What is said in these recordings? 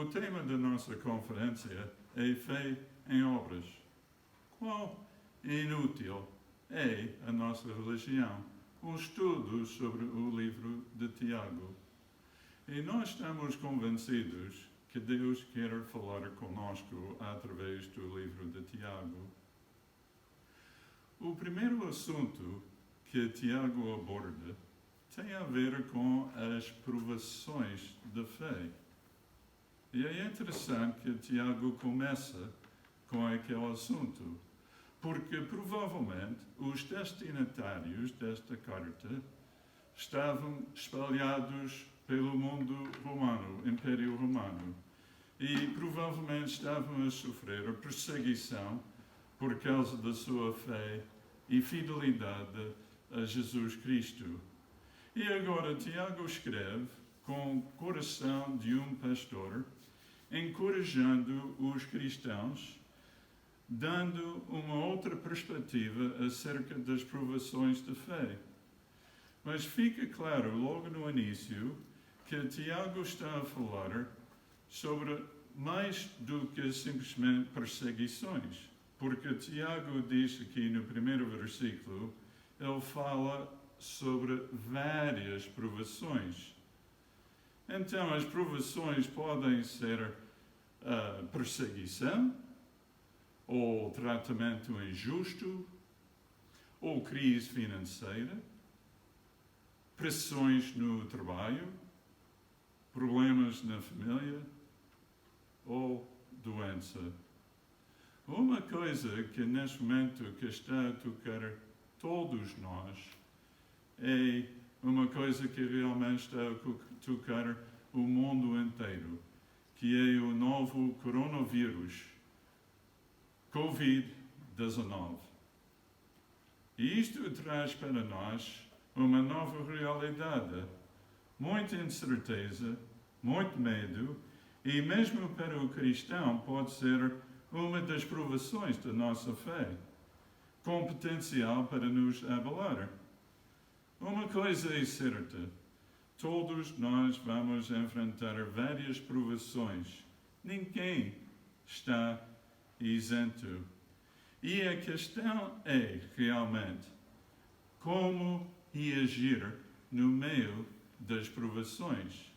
O tema da nossa conferência é Fé em Obras. Quão inútil é a nossa religião? Um estudo sobre o livro de Tiago. E nós estamos convencidos que Deus quer falar conosco através do livro de Tiago. O primeiro assunto que Tiago aborda tem a ver com as provações da fé. E é interessante que Tiago começa com aquele assunto, porque provavelmente os destinatários desta carta estavam espalhados pelo mundo romano, Império Romano, e provavelmente estavam a sofrer a perseguição por causa da sua fé e fidelidade a Jesus Cristo. E agora Tiago escreve com o coração de um pastor, encorajando os cristãos, dando uma outra perspectiva acerca das provações de fé. Mas fica claro logo no início que Tiago está a falar sobre mais do que simplesmente perseguições, porque Tiago diz aqui no primeiro versículo, ele fala sobre várias provações. Então, as provações podem ser perseguição, ou tratamento injusto, ou crise financeira, pressões no trabalho, problemas na família, ou doença. Uma coisa que neste momento que está a tocar todos nós é uma coisa que realmente está a tocar o mundo inteiro, que é o novo coronavírus, Covid-19. E isto traz para nós uma nova realidade, muita incerteza, muito medo, e mesmo para o cristão pode ser uma das provações da nossa fé, com potencial para nos abalar. Uma coisa é certa, todos nós vamos enfrentar várias provações. Ninguém está isento. E a questão é, realmente, como reagir no meio das provações.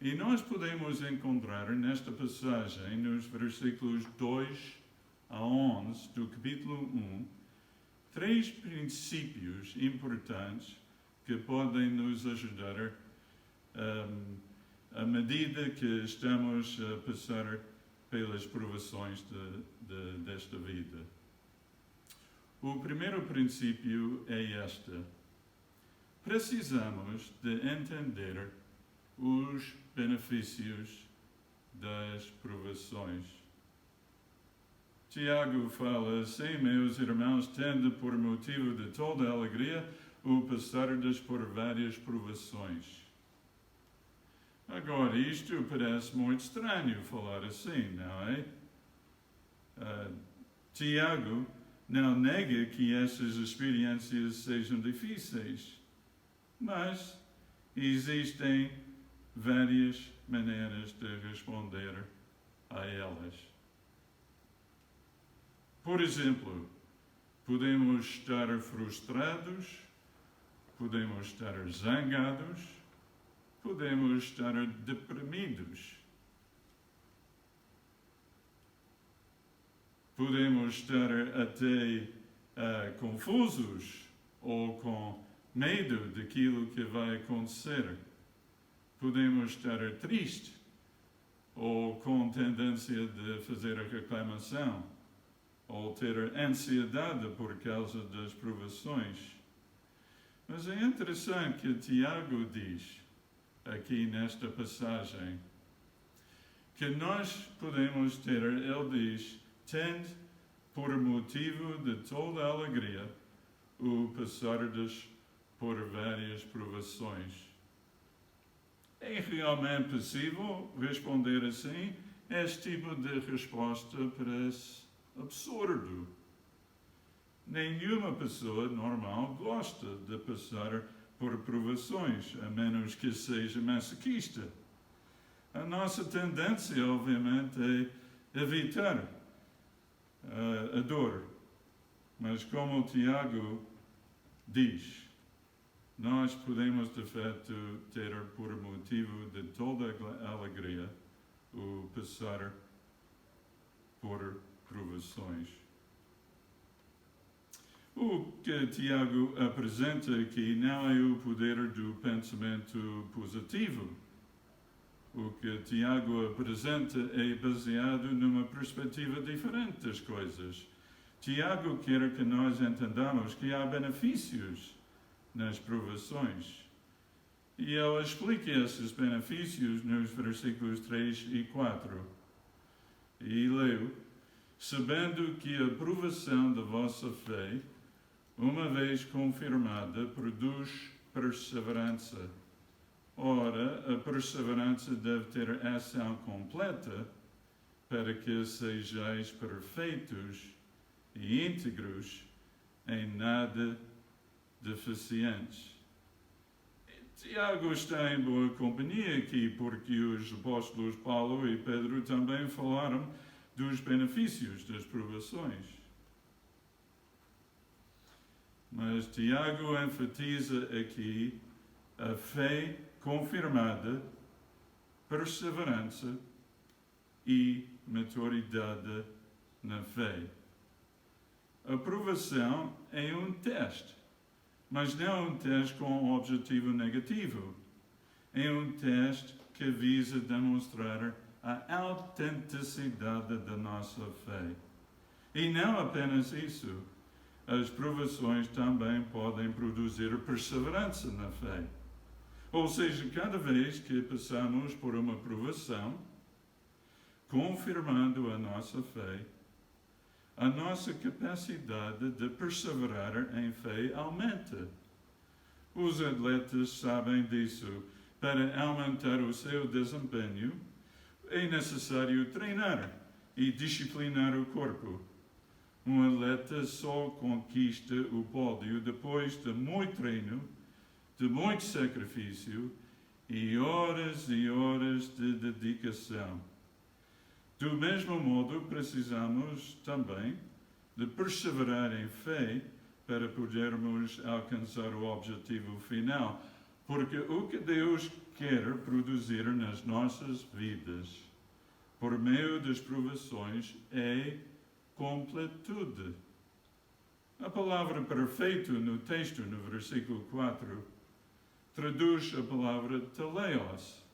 E nós podemos encontrar nesta passagem, nos versículos 2 a 11 do capítulo 1, três princípios importantes que podem nos ajudar à medida que estamos a passar pelas provações desta vida. O primeiro princípio é este. Precisamos de entender os benefícios das provações. Tiago fala assim, meus irmãos, tende por motivo de toda alegria o passardes por várias provações. Agora, isto parece muito estranho falar assim, não é? Tiago não nega que essas experiências sejam difíceis, mas existem várias maneiras de responder a elas. Por exemplo, podemos estar frustrados, podemos estar zangados, podemos estar deprimidos. Podemos estar até confusos ou com medo daquilo que vai acontecer. Podemos estar tristes ou com tendência de fazer a reclamação ou ter ansiedade por causa das provações. Mas é interessante que Tiago diz, aqui nesta passagem, que nós podemos ter, ele diz, tende por motivo de toda alegria o passardes por várias provações. É realmente possível responder assim? Este tipo de resposta parece absurdo. Nenhuma pessoa normal gosta de passar por provações, a menos que seja masoquista. A nossa tendência, obviamente, é evitar a dor. Mas como o Tiago diz, nós podemos, de fato, ter por motivo de toda a alegria o passar por provações. O que Tiago apresenta aqui não é o poder do pensamento positivo. O que Tiago apresenta é baseado numa perspectiva diferente das coisas. Tiago quer que nós entendamos que há benefícios nas provações. E ele explica esses benefícios nos versículos 3 e 4. E leu: sabendo que a provação da vossa fé, uma vez confirmada, produz perseverança. Ora, a perseverança deve ter ação completa, para que sejais perfeitos e íntegros, em nada deficientes. Tiago está em boa companhia aqui, porque os apóstolos Paulo e Pedro também falaram dos benefícios das provações. Mas Tiago enfatiza aqui a fé confirmada, perseverança e maturidade na fé. A provação é um teste, mas não um teste com um objetivo negativo. É um teste que visa demonstrar a autenticidade da nossa fé. E não apenas isso, as provações também podem produzir perseverança na fé. Ou seja, cada vez que passamos por uma provação, confirmando a nossa fé, a nossa capacidade de perseverar em fé aumenta. Os atletas sabem disso. Para aumentar o seu desempenho, é necessário treinar e disciplinar o corpo. Um atleta só conquista o pódio depois de muito treino, de muito sacrifício e horas de dedicação. Do mesmo modo, precisamos também de perseverar em fé para podermos alcançar o objetivo final, porque o que Deus quer produzir nas nossas vidas, por meio das provações, é completude. A palavra perfeito no texto, no versículo 4, traduz a palavra teleios.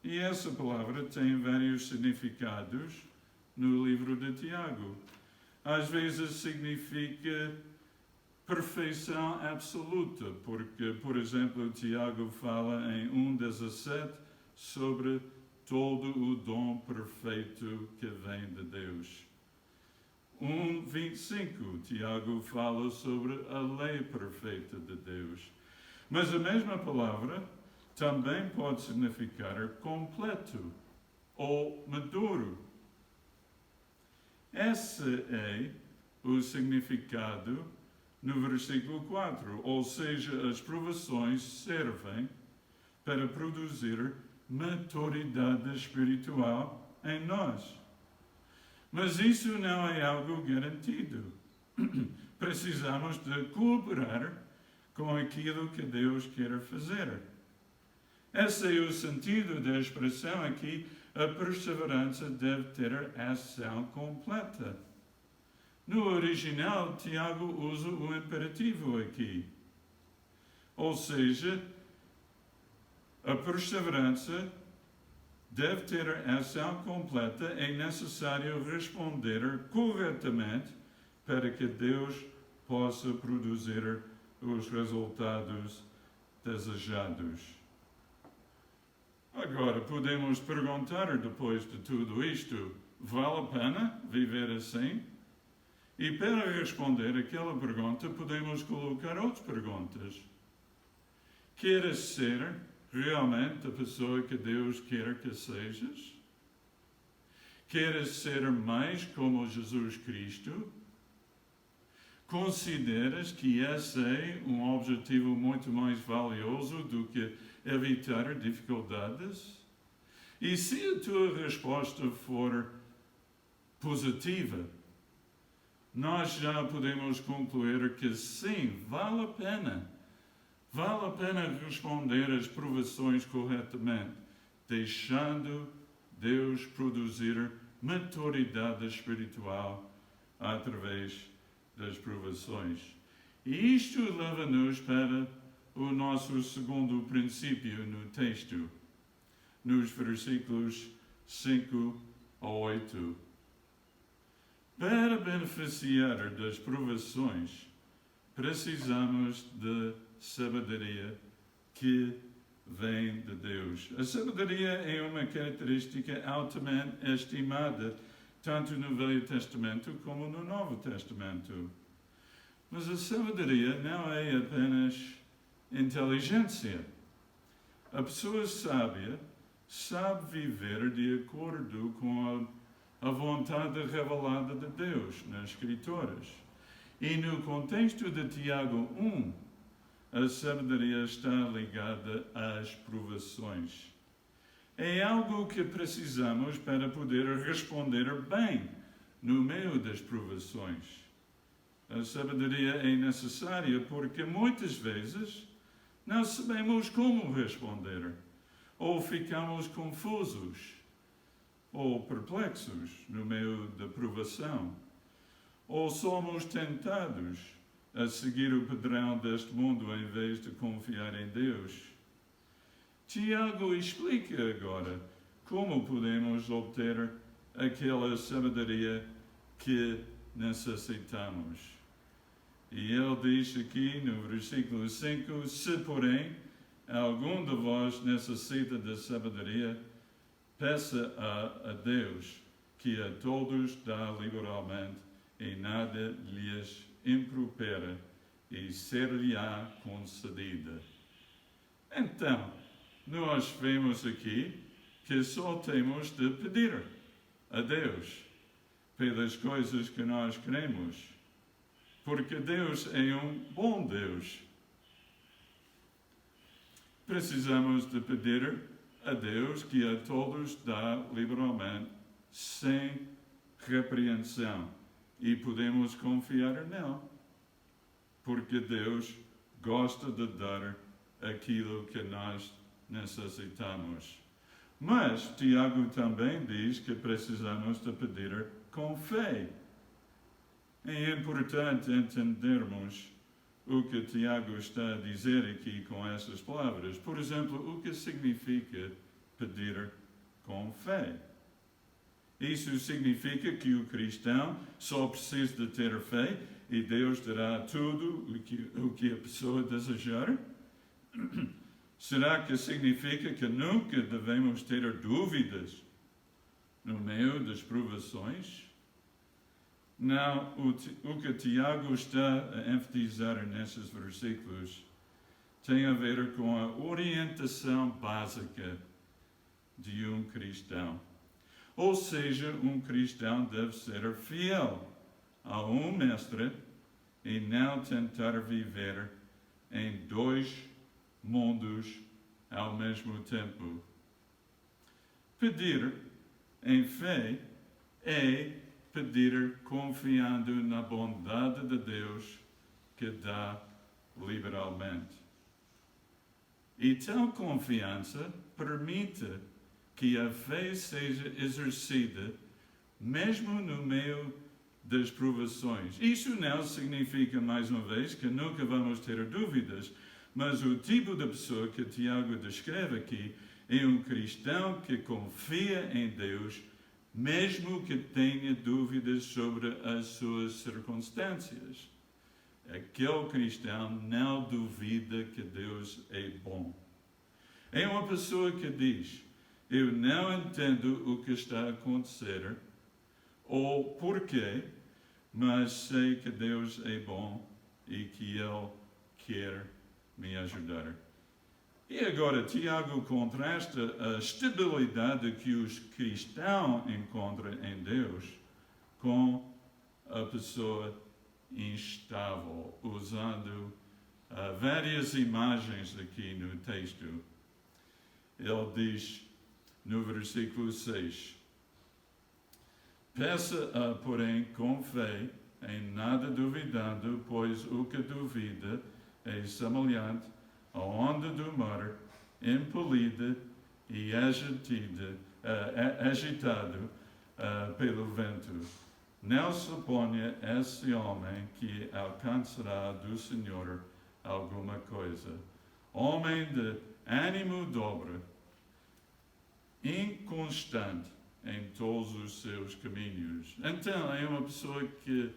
E essa palavra tem vários significados no livro de Tiago. Às vezes significa perfeição absoluta, porque, por exemplo, Tiago fala em 1,17 sobre todo o dom perfeito que vem de Deus. 1,25, Tiago fala sobre a lei perfeita de Deus. Mas a mesma palavra também pode significar completo ou maduro. Esse é o significado no versículo 4, ou seja, as provações servem para produzir maturidade espiritual em nós. Mas isso não é algo garantido. Precisamos de cooperar com aquilo que Deus quer fazer. Esse é o sentido da expressão aqui: a perseverança deve ter ação completa. No original, Tiago usa o imperativo aqui. Ou seja, a perseverança deve ter ação completa, é necessário responder corretamente para que Deus possa produzir os resultados desejados. Agora, podemos perguntar, depois de tudo isto, vale a pena viver assim? E para responder aquela pergunta, podemos colocar outras perguntas. Queres ser realmente a pessoa que Deus quer que sejas? Queres ser mais como Jesus Cristo? Consideras que esse é um objetivo muito mais valioso do que evitar dificuldades? E se a tua resposta for positiva, nós já podemos concluir que sim, vale a pena. Vale a pena responder às provações corretamente, deixando Deus produzir maturidade espiritual através das provações. E isto leva-nos para o nosso segundo princípio no texto, nos versículos 5 a 8. Para beneficiar das provações, precisamos de sabedoria que vem de Deus. A sabedoria é uma característica altamente estimada, tanto no Velho Testamento como no Novo Testamento. Mas a sabedoria não é apenas inteligência. A pessoa sábia sabe viver de acordo com a vontade revelada de Deus nas Escrituras. E no contexto de Tiago 1, a sabedoria está ligada às provações. É algo que precisamos para poder responder bem no meio das provações. A sabedoria é necessária porque muitas vezes não sabemos como responder, ou ficamos confusos, ou perplexos no meio da provação, ou somos tentados a seguir o padrão deste mundo em vez de confiar em Deus. Tiago explica agora como podemos obter aquela sabedoria que necessitamos. E ele diz aqui no versículo 5, se porém algum de vós necessita de sabedoria, peça a Deus, que a todos dá liberalmente e nada lhes impropera, e ser-lhe-á concedida. Então, nós vemos aqui que só temos de pedir a Deus pelas coisas que nós queremos, porque Deus é um bom Deus. Precisamos de pedir a Deus que a todos dá liberalmente, sem repreensão. E podemos confiar nele, porque Deus gosta de dar aquilo que nós necessitamos. Mas Tiago também diz que precisamos de pedir com fé. É importante entendermos o que Tiago está a dizer aqui com essas palavras. Por exemplo, o que significa pedir com fé? Isso significa que o cristão só precisa de ter fé e Deus dará tudo o que a pessoa desejar? Será que significa que nunca devemos ter dúvidas no meio das provações? Não, o que Tiago está a enfatizar nesses versículos tem a ver com a orientação básica de um cristão. Ou seja, um cristão deve ser fiel a um mestre e não tentar viver em dois mundos ao mesmo tempo. Pedir em fé é pedir confiando na bondade de Deus que dá liberalmente. E tal confiança permite que a fé seja exercida mesmo no meio das provações. Isso não significa, mais uma vez, que nunca vamos ter dúvidas, mas o tipo de pessoa que Tiago descreve aqui é um cristão que confia em Deus, mesmo que tenha dúvidas sobre as suas circunstâncias. Aquele cristão não duvida que Deus é bom. É uma pessoa que diz: eu não entendo o que está a acontecer ou porquê, mas sei que Deus é bom e que Ele quer me ajudar. E agora Tiago contrasta a estabilidade que os cristãos encontram em Deus com a pessoa instável, usando várias imagens aqui no texto. Ele diz: no versículo 6. Peça, porém, com fé, em nada duvidando, pois o que duvida é semelhante à onda do mar, impelida e agitado pelo vento. Não suponha esse homem que alcançará do Senhor alguma coisa. Homem de ânimo dobre, inconstante em todos os seus caminhos. Então, é uma pessoa que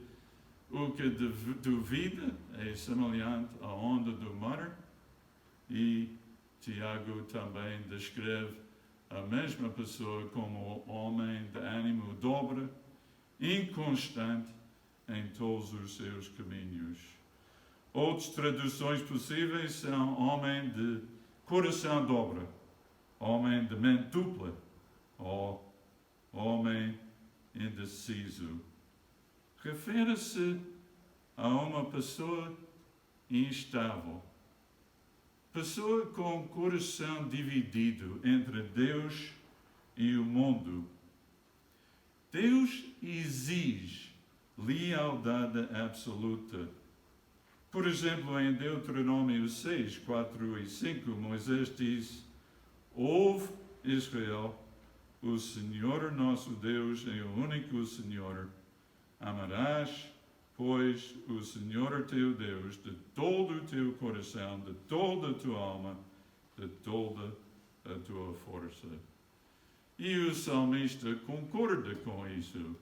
o que duvida é semelhante à onda do mar, e Tiago também descreve a mesma pessoa como homem de ânimo dobre, inconstante em todos os seus caminhos. Outras traduções possíveis são homem de coração dobre, homem de mente dupla, ou homem indeciso. Refere-se a uma pessoa instável, pessoa com coração dividido entre Deus e o mundo. Deus exige lealdade absoluta. Por exemplo, em Deuteronômio 6, 4 e 5, Moisés diz: ouve, Israel, o Senhor nosso Deus é o único Senhor. Amarás, pois, o Senhor teu Deus de todo o teu coração, de toda a tua alma, de toda a tua força. E o salmista concorda com isso,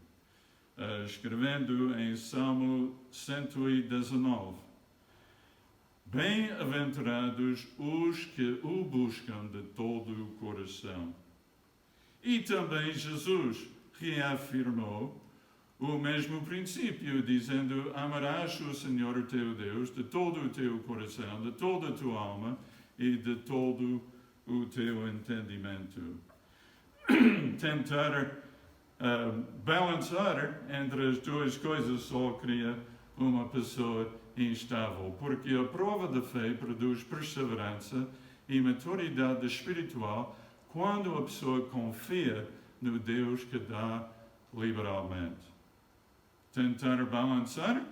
escrevendo em Salmo 119: bem-aventurados os que o buscam de todo o coração. E também Jesus reafirmou o mesmo princípio, dizendo: amarás o Senhor teu Deus de todo o teu coração, de toda a tua alma e de todo o teu entendimento. Tentar balançar entre as duas coisas só cria uma pessoa instável, porque a prova da fé produz perseverança e maturidade espiritual quando a pessoa confia no Deus que dá liberalmente. Tentar balançar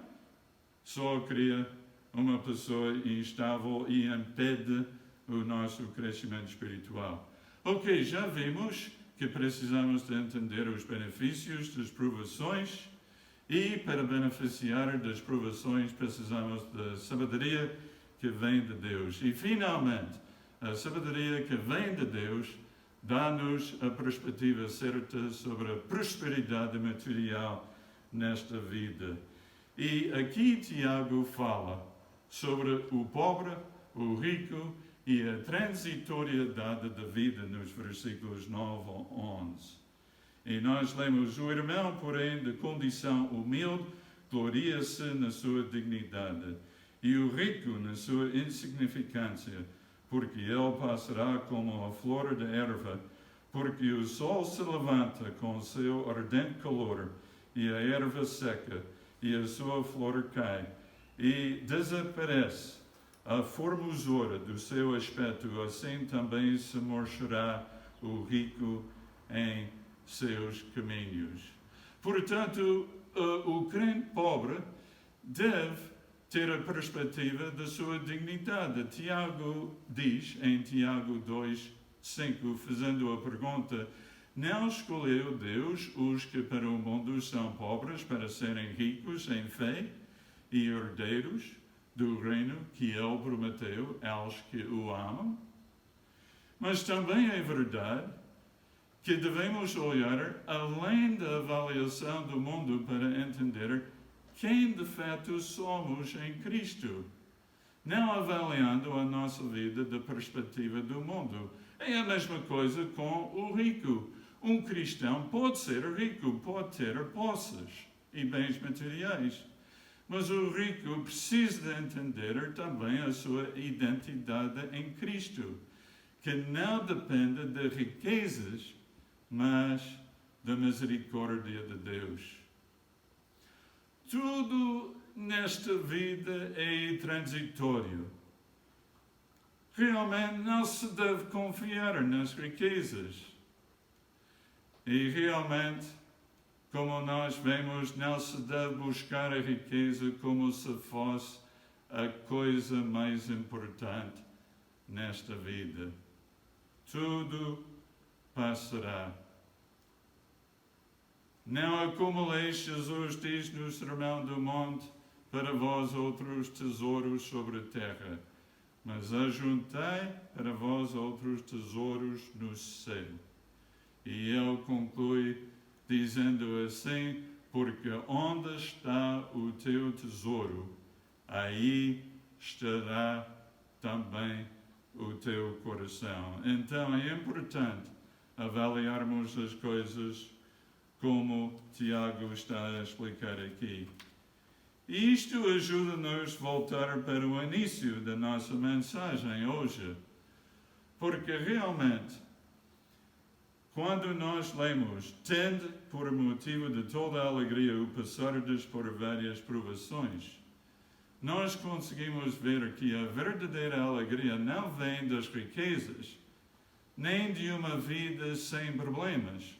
só cria uma pessoa instável e impede o nosso crescimento espiritual. Ok, já vimos que precisamos de entender os benefícios das provações, e para beneficiar das provações precisamos da sabedoria que vem de Deus. E finalmente, a sabedoria que vem de Deus dá-nos a perspectiva certa sobre a prosperidade material nesta vida. E aqui Tiago fala sobre o pobre, o rico e a transitoriedade da vida nos versículos 9 a 11. E nós lemos: o irmão, porém, de condição humilde, gloria-se na sua dignidade, e o rico na sua insignificância, porque ele passará como a flor da erva, porque o sol se levanta com seu ardente calor, e a erva seca, e a sua flor cai, e desaparece a formosura do seu aspecto, assim também se murchará o rico em seus caminhos. Portanto, o crente pobre deve ter a perspectiva da sua dignidade. Tiago diz, em Tiago 2, 5, fazendo a pergunta: não escolheu Deus os que para o mundo são pobres para serem ricos em fé e herdeiros do reino que ele prometeu aos que o amam? Mas também é verdade que devemos olhar além da avaliação do mundo para entender quem de fato somos em Cristo, não avaliando a nossa vida da perspectiva do mundo. É a mesma coisa com o rico. Um cristão pode ser rico, pode ter posses e bens materiais, mas o rico precisa de entender também a sua identidade em Cristo, que não depende de riquezas, mas da misericórdia de Deus. Tudo nesta vida é transitório. Realmente não se deve confiar nas riquezas. E realmente, como nós vemos, não se deve buscar a riqueza como se fosse a coisa mais importante nesta vida. Tudo passará. Não acumuleis, Jesus diz no Sermão do Monte, para vós outros tesouros sobre a terra, mas ajuntei para vós outros tesouros no céu. E ele conclui dizendo assim, porque onde está o teu tesouro, aí estará também o teu coração. Então é importante avaliarmos as coisas como Tiago está a explicar aqui. E isto ajuda-nos a voltar para o início da nossa mensagem hoje, porque realmente, quando nós lemos, tende por motivo de toda a alegria o passardes por várias provações, nós conseguimos ver que a verdadeira alegria não vem das riquezas, nem de uma vida sem problemas,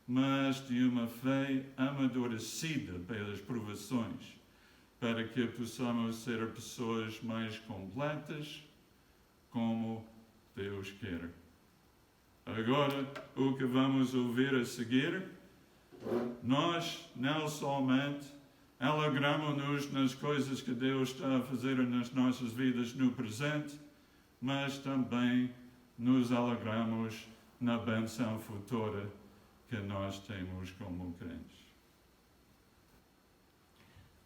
mas de uma fé amadurecida pelas provações, para que possamos ser pessoas mais completas, como Deus quer. Agora, o que vamos ouvir a seguir, nós não somente alegramos-nos nas coisas que Deus está a fazer nas nossas vidas no presente, mas também nos alegramos na bênção futura que nós temos como crentes.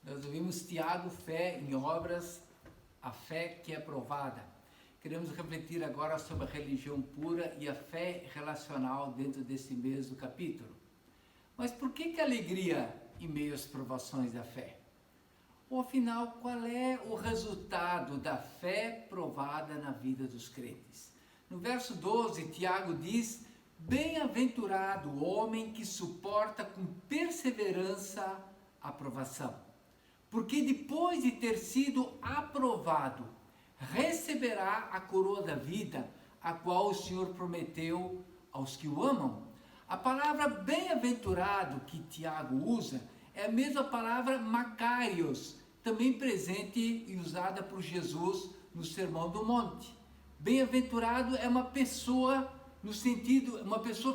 Nós ouvimos Tiago, fé em obras, a fé que é provada. Queremos refletir agora sobre a religião pura e a fé relacional dentro desse mesmo capítulo. Mas por que alegria em meio às provações da fé? Ou afinal, qual é o resultado da fé provada na vida dos crentes? No verso 12, Tiago diz: bem-aventurado o homem que suporta com perseverança a provação, porque depois de ter sido aprovado, receberá a coroa da vida, a qual o Senhor prometeu aos que o amam. A palavra bem-aventurado que Tiago usa é a mesma palavra Macarios, também presente e usada por Jesus no Sermão do Monte. Bem-aventurado é uma pessoa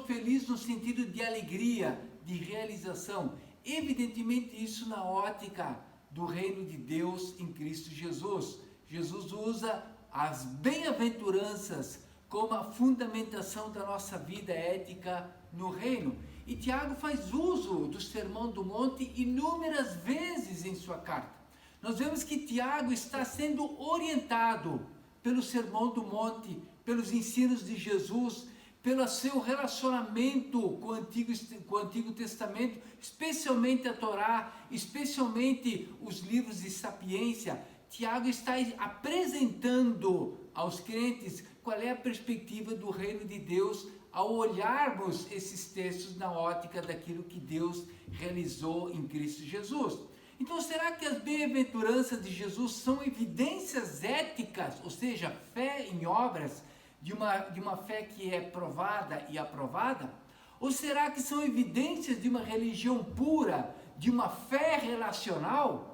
feliz no sentido de alegria, de realização. Evidentemente isso na ótica do reino de Deus em Cristo Jesus. Jesus usa as bem-aventuranças como a fundamentação da nossa vida ética no reino. E Tiago faz uso do Sermão do Monte inúmeras vezes em sua carta. Nós vemos que Tiago está sendo orientado pelo Sermão do Monte, pelos ensinos de Jesus, pelo seu relacionamento com o Antigo Testamento, especialmente a Torá, especialmente os livros de sapiência. Tiago está apresentando aos crentes qual é a perspectiva do reino de Deus ao olharmos esses textos na ótica daquilo que Deus realizou em Cristo Jesus. Então, será que as bem-aventuranças de Jesus são evidências éticas, ou seja, fé em obras, de uma fé que é provada e aprovada? Ou será que são evidências de uma religião pura, de uma fé relacional?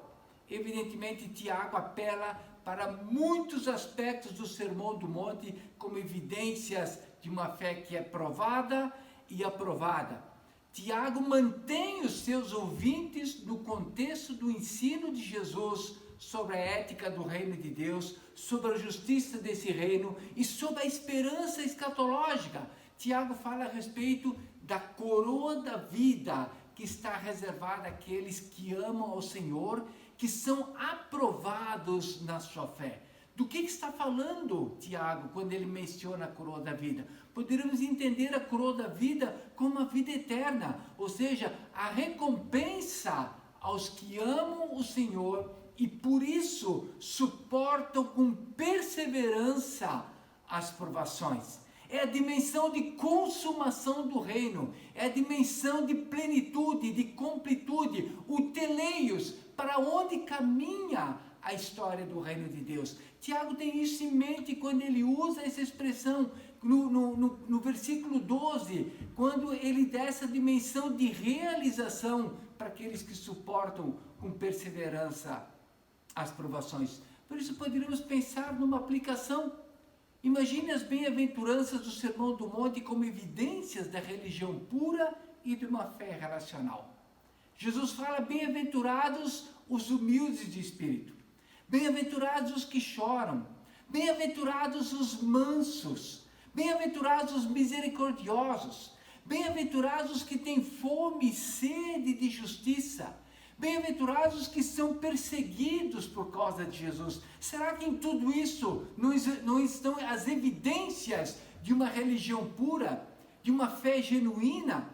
Evidentemente, Tiago apela para muitos aspectos do Sermão do Monte como evidências de uma fé que é provada e aprovada. Tiago mantém os seus ouvintes no contexto do ensino de Jesus sobre a ética do reino de Deus, sobre a justiça desse reino e sobre a esperança escatológica. Tiago fala a respeito da coroa da vida que está reservada àqueles que amam ao Senhor, que são aprovados na sua fé. Do que está falando Tiago quando ele menciona a coroa da vida? Poderíamos entender a coroa da vida como a vida eterna, ou seja, a recompensa aos que amam o Senhor e por isso suportam com perseverança as provações. É a dimensão de consumação do reino, é a dimensão de plenitude, de completude, o teleios, para onde caminha a história do reino de Deus. Tiago tem isso em mente quando ele usa essa expressão no versículo 12, quando ele dá essa dimensão de realização para aqueles que suportam com perseverança as provações. Por isso poderíamos pensar numa aplicação. Imagine as bem-aventuranças do Sermão do Monte como evidências da religião pura e de uma fé relacional. Jesus fala: bem-aventurados os humildes de espírito, bem-aventurados os que choram, bem-aventurados os mansos, bem-aventurados os misericordiosos, bem-aventurados os que têm fome e sede de justiça, bem-aventurados os que são perseguidos por causa de Jesus. Será que em tudo isso não estão as evidências de uma religião pura, de uma fé genuína,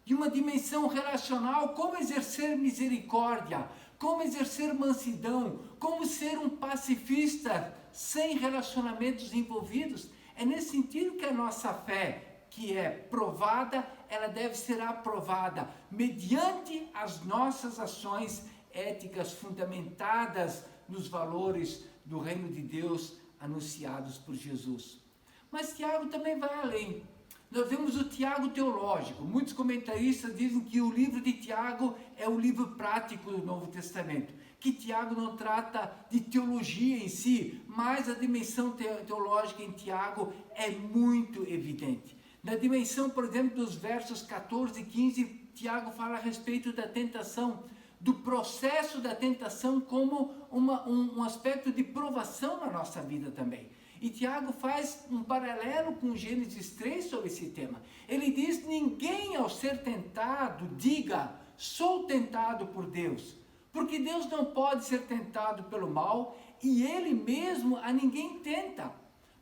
de uma dimensão relacional? Como exercer misericórdia, como exercer mansidão, como ser um pacifista sem relacionamentos envolvidos? É nesse sentido que a nossa fé, que é provada, ela deve ser aprovada mediante as nossas ações éticas fundamentadas nos valores do reino de Deus anunciados por Jesus. Mas Tiago também vai além. Nós vemos o Tiago teológico. Muitos comentaristas dizem que o livro de Tiago é o livro prático do Novo Testamento, que Tiago não trata de teologia em si, mas a dimensão teológica em Tiago é muito evidente. Na dimensão, por exemplo, dos versos 14 e 15, Tiago fala a respeito da tentação, do processo da tentação como um aspecto de provação na nossa vida também. E Tiago faz um paralelo com Gênesis 3 sobre esse tema. Ele diz: ninguém ao ser tentado diga, sou tentado por Deus. Porque Deus não pode ser tentado pelo mal e Ele mesmo a ninguém tenta.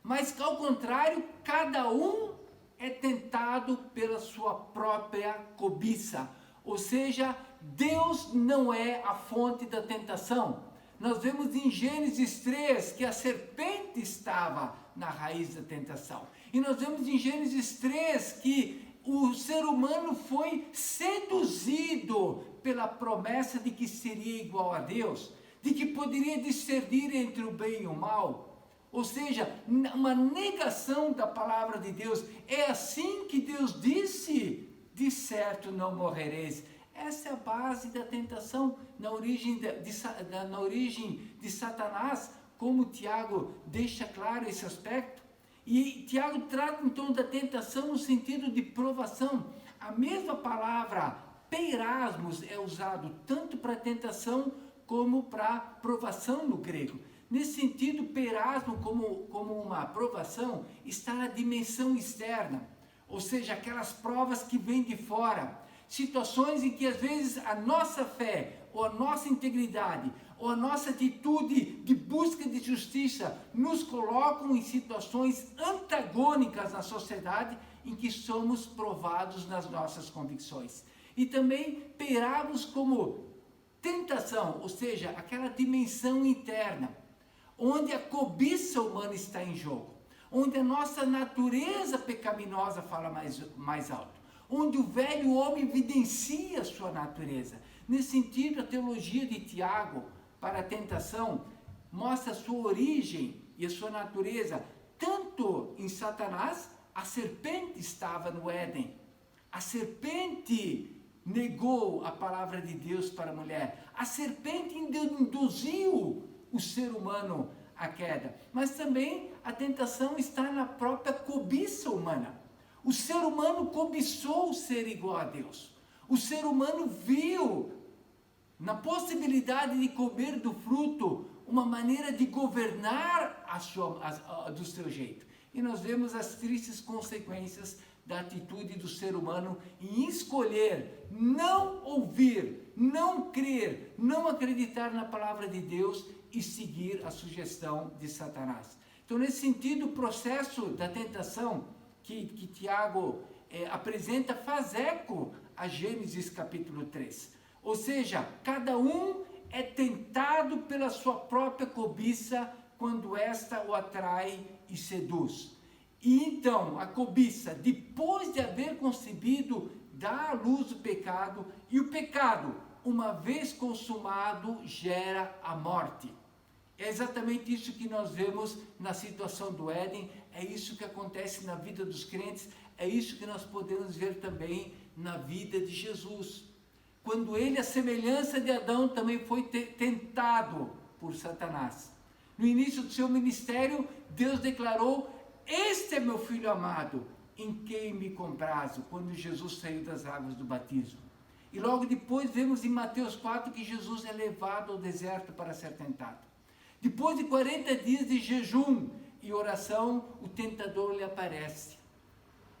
Mas ao contrário, cada um é tentado pela sua própria cobiça. Ou seja, Deus não é a fonte da tentação. Nós vemos em Gênesis 3 que a serpente estava na raiz da tentação. E nós vemos em Gênesis 3 que o ser humano foi seduzido pela promessa de que seria igual a Deus, de que poderia discernir entre o bem e o mal. Ou seja, uma negação da palavra de Deus. É assim que Deus disse: de certo não morrereis. Essa é a base da tentação na origem de Satanás, como Tiago deixa claro esse aspecto. E Tiago trata então da tentação no sentido de provação. A mesma palavra peirasmos é usado tanto para tentação como para provação no grego. Nesse sentido, peirasmo como uma provação está na dimensão externa, ou seja, aquelas provas que vêm de fora. Situações em que às vezes a nossa fé, ou a nossa integridade, ou a nossa atitude de busca de justiça nos colocam em situações antagônicas na sociedade em que somos provados nas nossas convicções. E também peiramos como tentação, ou seja, aquela dimensão interna, onde a cobiça humana está em jogo, onde a nossa natureza pecaminosa fala mais alto, onde o velho homem evidencia a sua natureza. Nesse sentido, a teologia de Tiago para a tentação mostra a sua origem e a sua natureza, tanto em Satanás. A serpente estava no Éden, a serpente negou a palavra de Deus para a mulher, a serpente induziu o ser humano à queda, mas também a tentação está na própria cobiça humana. O ser humano cobiçou ser igual a Deus. O ser humano viu na possibilidade de comer do fruto uma maneira de governar do seu jeito. E nós vemos as tristes consequências da atitude do ser humano em escolher não ouvir, não crer, não acreditar na palavra de Deus e seguir a sugestão de Satanás. Então, nesse sentido, o processo da tentação que Tiago apresenta faz eco a Gênesis capítulo 3. Ou seja, cada um é tentado pela sua própria cobiça quando esta o atrai e seduz. E então, a cobiça, depois de haver concebido, dá à luz o pecado, e o pecado, uma vez consumado, gera a morte. É exatamente isso que nós vemos na situação do Éden, é isso que acontece na vida dos crentes, É isso que nós podemos ver também na vida de Jesus. Quando ele, à semelhança de Adão, também foi tentado por Satanás. No início do seu ministério, Deus declarou: este é meu filho amado, em quem me comprazo, quando Jesus saiu das águas do batismo. E logo depois vemos em Mateus 4 que Jesus é levado ao deserto para ser tentado. Depois de 40 dias de jejum e oração, o tentador lhe aparece.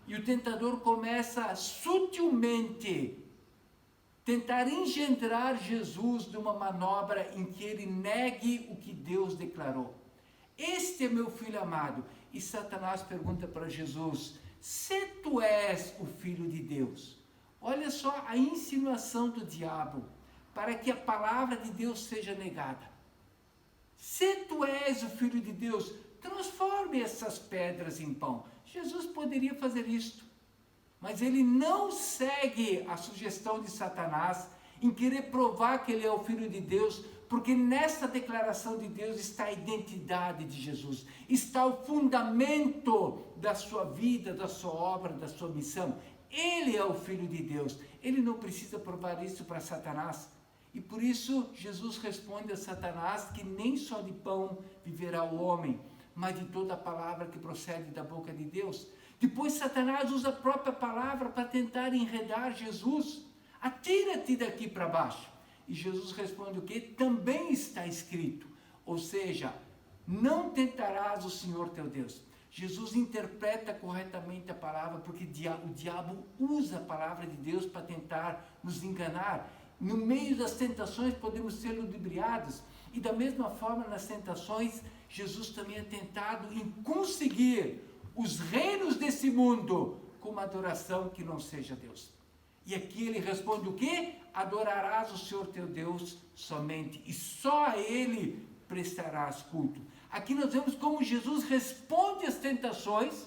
E o tentador começa sutilmente tentar engendrar Jesus de uma manobra em que ele negue o que Deus declarou. Este é meu filho amado. E Satanás pergunta para Jesus: se tu és o filho de Deus? Olha só a insinuação do diabo, para que a palavra de Deus seja negada. Se tu és o filho de Deus, transforme essas pedras em pão. Jesus poderia fazer isto, mas ele não segue a sugestão de Satanás em querer provar que ele é o filho de Deus, porque nessa declaração de Deus está a identidade de Jesus, está o fundamento da sua vida, da sua obra, da sua missão. Ele é o filho de Deus, ele não precisa provar isso para Satanás. E por isso Jesus responde a Satanás que nem só de pão viverá o homem, mas de toda a palavra que procede da boca de Deus. Depois Satanás usa a própria palavra para tentar enredar Jesus. Atira-te daqui para baixo. E Jesus responde o quê? Também está escrito. Ou seja, não tentarás o Senhor teu Deus. Jesus interpreta corretamente a palavra, porque o diabo usa a palavra de Deus para tentar nos enganar. No meio das tentações podemos ser ludibriados. E da mesma forma nas tentações, Jesus também é tentado em conseguir os reinos desse mundo com uma adoração que não seja Deus. E aqui ele responde o quê? Adorarás o Senhor teu Deus somente, e só a Ele prestarás culto. Aqui nós vemos como Jesus responde às tentações,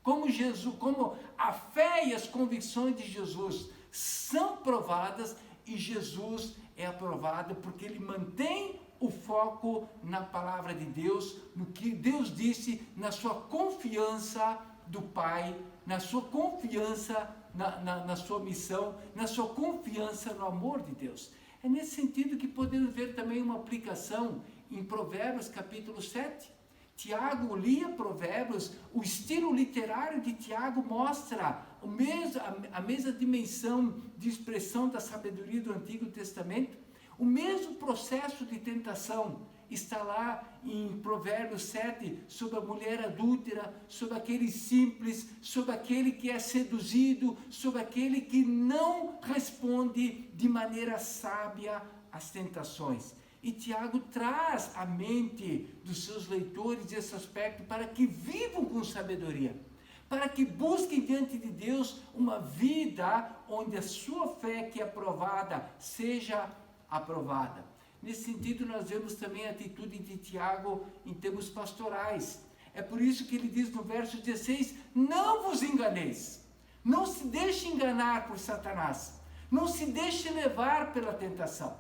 como a fé e as convicções de Jesus são provadas, e Jesus é aprovado porque ele mantém o foco na palavra de Deus, no que Deus disse, na sua confiança do Pai, na sua confiança na sua missão, na sua confiança no amor de Deus. É nesse sentido que podemos ver também uma aplicação em Provérbios capítulo 7. Tiago lia Provérbios, o estilo literário de Tiago mostra a mesma dimensão de expressão da sabedoria do Antigo Testamento. O mesmo processo de tentação está lá em Provérbios 7, sobre a mulher adúltera, sobre aquele simples, sobre aquele que é seduzido, sobre aquele que não responde de maneira sábia às tentações. E Tiago traz à mente dos seus leitores esse aspecto para que vivam com sabedoria, para que busquem diante de Deus uma vida onde a sua fé que é aprovada seja aprovada. Nesse sentido, nós vemos também a atitude de Tiago em termos pastorais. É por isso que ele diz no verso 16, não vos enganeis, não se deixe enganar por Satanás, não se deixe levar pela tentação.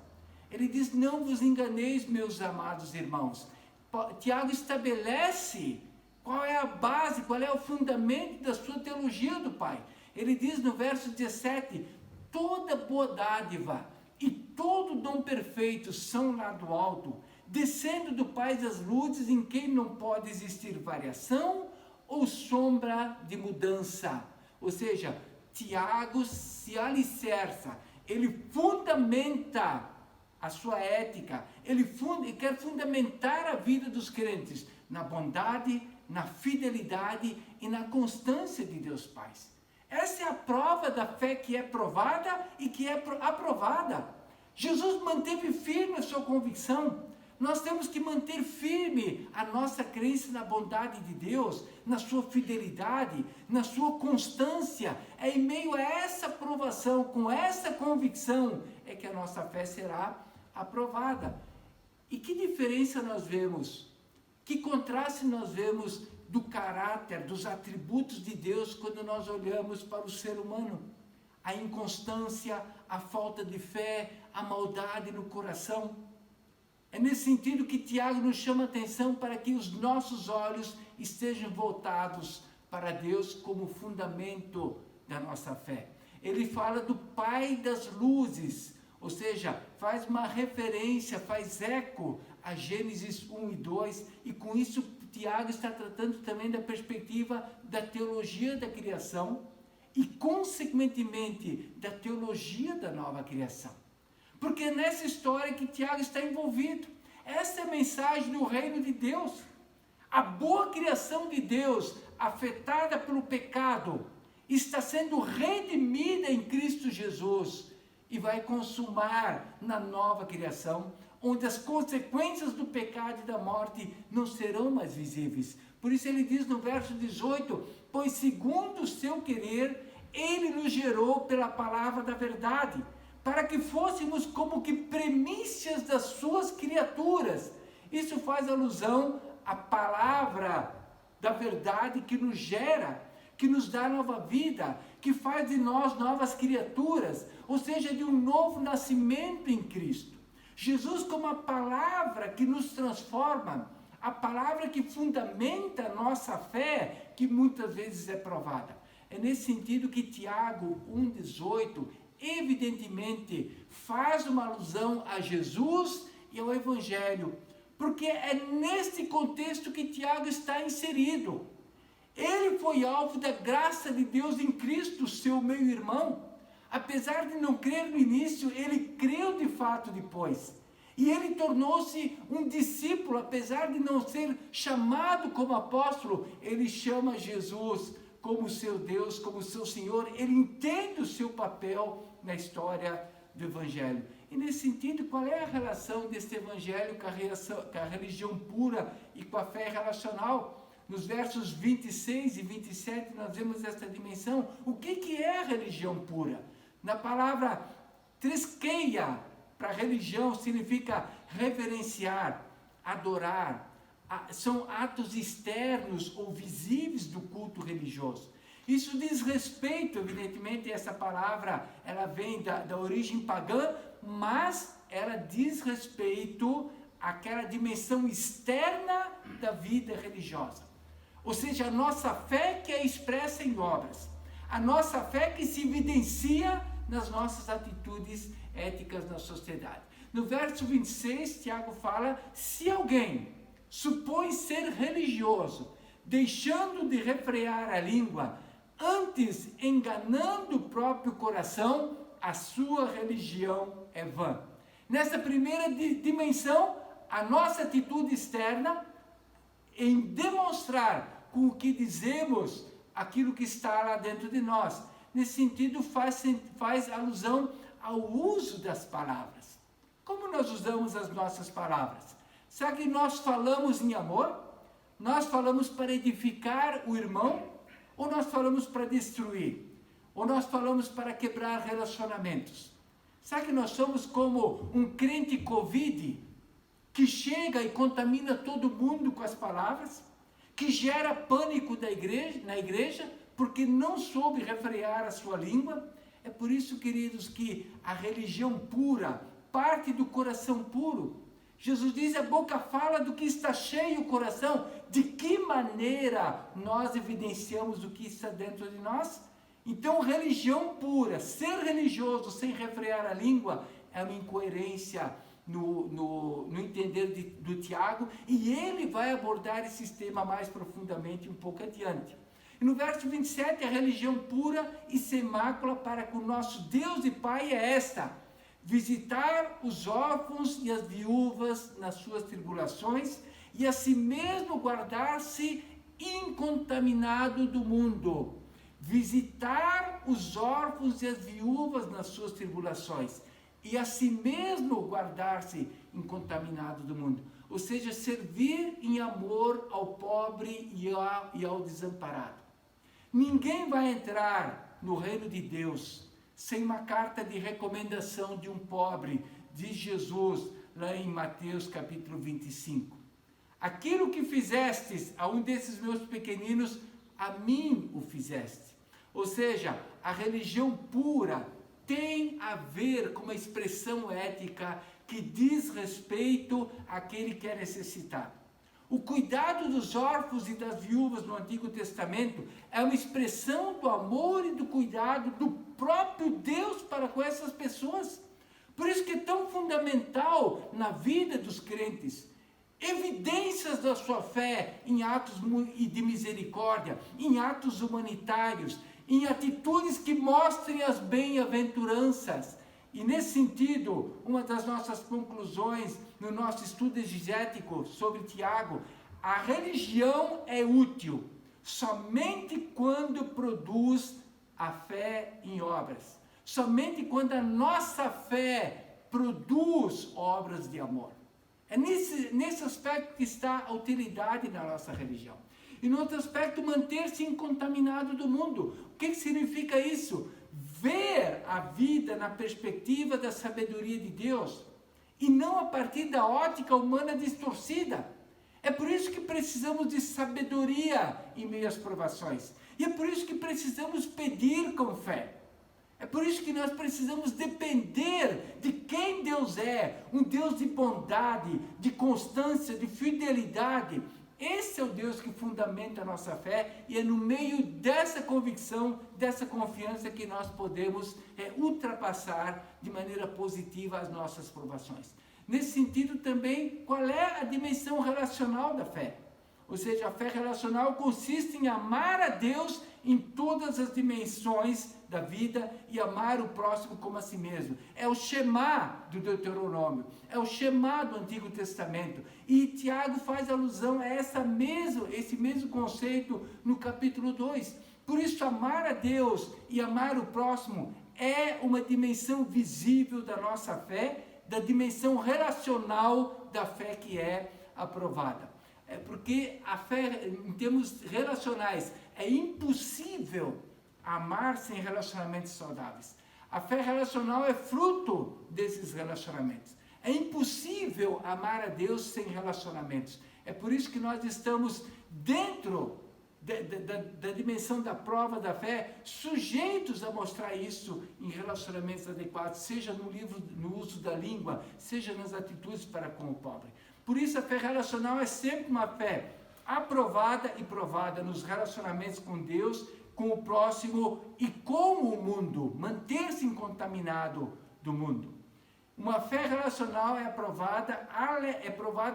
Ele diz, não vos enganeis, meus amados irmãos. Tiago estabelece qual é a base, qual é o fundamento da sua teologia do Pai. Ele diz no verso 17, toda boa dádiva e todo dom perfeito são lá do alto, descendo do Pai das luzes, em quem não pode existir variação ou sombra de mudança. Ou seja, Tiago se alicerça, ele fundamenta a sua ética, ele quer fundamentar a vida dos crentes na bondade, na fidelidade e na constância de Deus Pai. Essa é a prova da fé que é provada e que é aprovada. Jesus manteve firme a sua convicção. Nós temos que manter firme a nossa crença na bondade de Deus, na sua fidelidade, na sua constância. É em meio a essa aprovação, com essa convicção, é que a nossa fé será aprovada. E que diferença nós vemos? Que contraste nós vemos do caráter, dos atributos de Deus quando nós olhamos para o ser humano? A inconstância, a falta de fé, a maldade no coração. É nesse sentido que Tiago nos chama a atenção para que os nossos olhos estejam voltados para Deus como fundamento da nossa fé. Ele fala do Pai das luzes, ou seja, faz uma referência, faz eco a Gênesis 1 e 2, e com isso Tiago está tratando também da perspectiva da teologia da criação e, consequentemente, da teologia da nova criação. Porque é nessa história que Tiago está envolvido. Essa é a mensagem do reino de Deus. A boa criação de Deus, afetada pelo pecado, está sendo redimida em Cristo Jesus e vai consumar na nova criação, onde as consequências do pecado e da morte não serão mais visíveis. Por isso ele diz no verso 18, pois segundo o seu querer, ele nos gerou pela palavra da verdade, para que fôssemos como que primícias das suas criaturas. Isso faz alusão à palavra da verdade que nos gera, que nos dá nova vida, que faz de nós novas criaturas, ou seja, de um novo nascimento em Cristo. Jesus como a palavra que nos transforma, a palavra que fundamenta a nossa fé, que muitas vezes é provada. É nesse sentido que Tiago 1,18, evidentemente, faz uma alusão a Jesus e ao Evangelho, porque é neste contexto que Tiago está inserido. Ele foi alvo da graça de Deus em Cristo, seu meio-irmão. Apesar de não crer no início, ele creu de fato depois. E ele tornou-se um discípulo, apesar de não ser chamado como apóstolo, ele chama Jesus como seu Deus, como seu Senhor. Ele entende o seu papel na história do Evangelho. E nesse sentido, qual é a relação desse Evangelho com a religião pura e com a fé relacional? Nos versos 26 e 27 nós vemos esta dimensão. O que é a religião pura? Na palavra triskeia, para religião, significa reverenciar, adorar. São atos externos ou visíveis do culto religioso. Isso diz respeito, evidentemente, essa palavra, ela vem da origem pagã, mas ela diz respeito àquela dimensão externa da vida religiosa. Ou seja, a nossa fé que é expressa em obras. A nossa fé que se evidencia nas nossas atitudes éticas na sociedade. No verso 26, Tiago fala, se alguém supõe ser religioso, deixando de refrear a língua, antes enganando o próprio coração, a sua religião é vã. Nessa primeira dimensão, a nossa atitude externa, em demonstrar com o que dizemos aquilo que está lá dentro de nós. Nesse sentido, faz alusão ao uso das palavras. Como nós usamos as nossas palavras? Será que nós falamos em amor? Nós falamos para edificar o irmão? Ou nós falamos para destruir? Ou nós falamos para quebrar relacionamentos? Será que nós somos como um crente Covid, que chega e contamina todo mundo com as palavras, que gera pânico na igreja, porque não soube refrear a sua língua? É por isso, queridos, que a religião pura parte do coração puro. Jesus diz, a boca fala do que está cheio o coração. De que maneira nós evidenciamos o que está dentro de nós? Então, religião pura, ser religioso sem refrear a língua, é uma incoerência no entender do Tiago, e ele vai abordar esse tema mais profundamente um pouco adiante. E no verso 27, a religião pura e sem mácula para com o nosso Deus e Pai é esta: visitar os órfãos e as viúvas nas suas tribulações, e a si mesmo guardar-se incontaminado do mundo. Visitar os órfãos e as viúvas nas suas tribulações, e a si mesmo guardar-se incontaminado do mundo. Ou seja, servir em amor ao pobre e ao desamparado. Ninguém vai entrar no reino de Deus sem uma carta de recomendação de um pobre, diz Jesus lá em Mateus capítulo 25. Aquilo que fizestes a um desses meus pequeninos, a mim o fizeste. Ou seja, a religião pura tem a ver com uma expressão ética que diz respeito àquele que é necessitado. O cuidado dos órfãos e das viúvas no Antigo Testamento é uma expressão do amor e do cuidado do próprio Deus para com essas pessoas. Por isso que é tão fundamental na vida dos crentes evidências da sua fé em atos de misericórdia, em atos humanitários, em atitudes que mostrem as bem-aventuranças. E nesse sentido, uma das nossas conclusões no nosso estudo exegético sobre Tiago, a religião é útil somente quando produz a fé em obras. Somente quando a nossa fé produz obras de amor. É nesse aspecto que está a utilidade da nossa religião. E no outro aspecto, manter-se incontaminado do mundo. O que significa isso? Ver a vida na perspectiva da sabedoria de Deus e não a partir da ótica humana distorcida. É por isso que precisamos de sabedoria em meio às provações. E é por isso que precisamos pedir com fé. É por isso que nós precisamos depender de quem Deus é, um Deus de bondade, de constância, de fidelidade. Esse é o Deus que fundamenta a nossa fé e é no meio dessa convicção, dessa confiança que nós podemos ultrapassar de maneira positiva as nossas provações. Nesse sentido também, qual é a dimensão relacional da fé? Ou seja, a fé relacional consiste em amar a Deus em todas as dimensões da vida e amar o próximo como a si mesmo. É o Shema do Deuteronômio, é o Shema do Antigo Testamento. E Tiago faz alusão a esse mesmo conceito no capítulo 2. Por isso, amar a Deus e amar o próximo é uma dimensão visível da nossa fé, da dimensão relacional da fé que é aprovada. É porque a fé, em termos relacionais, é impossível amar sem relacionamentos saudáveis. A fé relacional é fruto desses relacionamentos. É impossível amar a Deus sem relacionamentos. É por isso que nós estamos dentro da dimensão da prova da fé, sujeitos a mostrar isso em relacionamentos adequados, seja no uso da língua, seja nas atitudes para com o pobre. Por isso a fé relacional é sempre uma fé aprovada e provada nos relacionamentos com Deus, com o próximo e com o mundo, manter-se incontaminado do mundo. Uma fé relacional é provada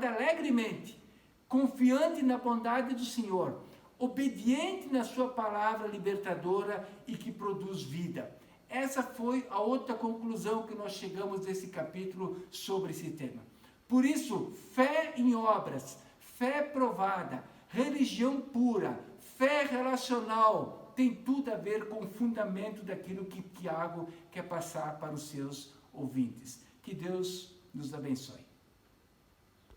alegremente, confiante na bondade do Senhor, obediente na sua palavra libertadora e que produz vida. Essa foi a outra conclusão que nós chegamos nesse capítulo sobre esse tema. Por isso, fé em obras, fé provada, religião pura, fé relacional, tem tudo a ver com o fundamento daquilo que Tiago quer passar para os seus ouvintes. Que Deus nos abençoe.